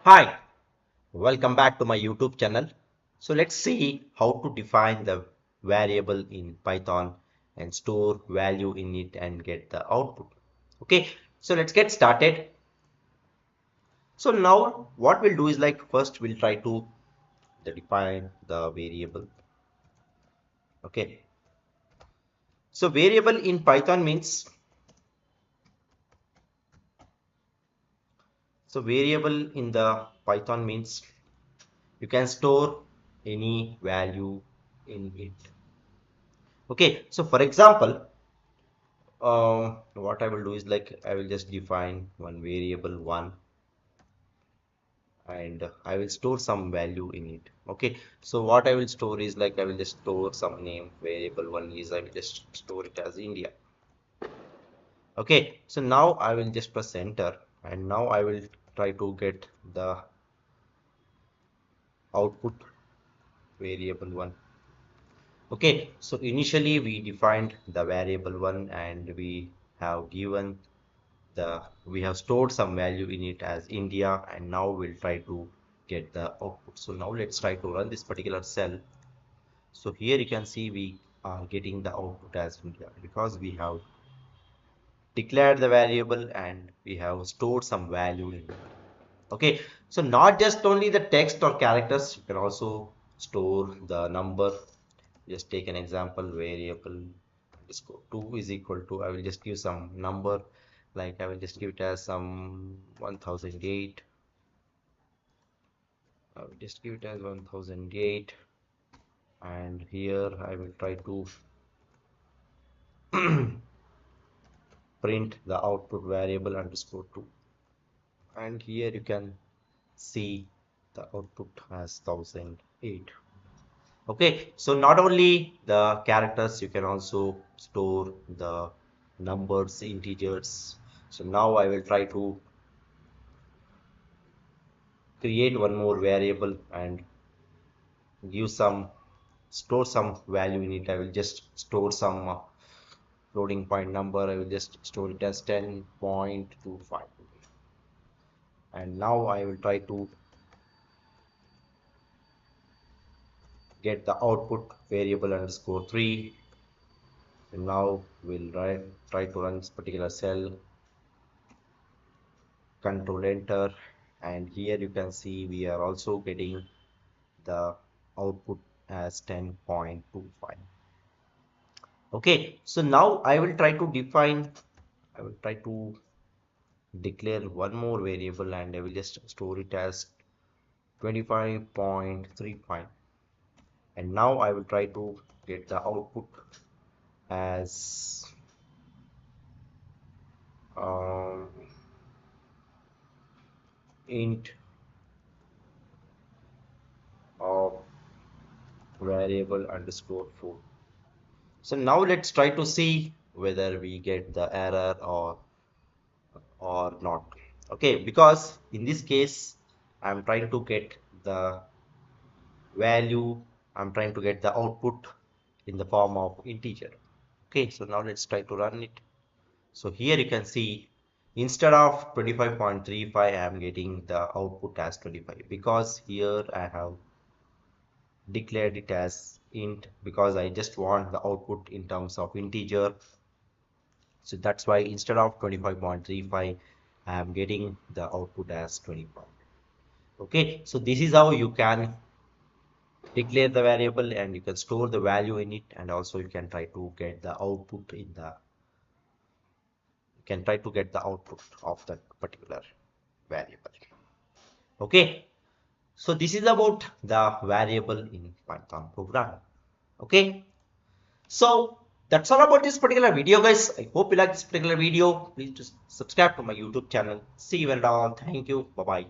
Hi, welcome back to my YouTube channel. So let's see how to define the variable in Python and store value in it and get the output. Okay, so let's get started. So now what we'll do is like first we'll try to define the variable. Okay, so variable in Python means variable in the Python means you can store any value in it. Okay, so for example, what I will do is like I will just define one variable one and I will store some value in it. Okay, so what I will store is like I will just store some name. Variable one is I will just store it as India. Okay, so now I will just press enter and now I will try to get the output variable one. Okay, so initially we defined the variable one and we have given we have stored some value in it as India, and now we'll try to get the output. So now let's try to run this particular cell. So here you can see we are getting the output as India because we have declared the variable and we have stored some value in it. Okay, so not just only the text or characters, you can also store the number. Just take an example, variable underscore 2 is equal to, I will just give some number, like I will just give it as some 1008. I will just give it as 1008, and here I will try to print the output variable underscore 2, and here you can see the output as 1008. Okay, so not only the characters, you can also store the numbers, integers. So now I will try to create one more variable and give some store some value in it. I will just store some floating point number. I will just store it as 10.25, and now I will try to get the output variable underscore 3. And now we'll try to run this particular cell, control enter, and here you can see we are also getting the output as 10.25. Okay, so now I will try to declare one more variable and I will just store it as 25.35, and now I will try to get the output as um, int of variable underscore 4. So now let's try to see whether we get the error or not. Okay, because in this case I'm trying to get the value, I'm trying to get the output in the form of integer. Okay, so now let's try to run it. So here you can see instead of 25.35 I am getting the output as 25 because here I have declared it as int because I just want the output in terms of integer. So that's why instead of 25.35 I am getting the output as 25. Okay, so this is how you can declare the variable and you can store the value in it, and also you can try to get the output in the output of that particular variable. Okay, so this is about the variable in Python program. Okay, so that's all about this particular video, guys. I hope you like this particular video. Please just subscribe to my YouTube channel. See you around. Thank you. Bye bye.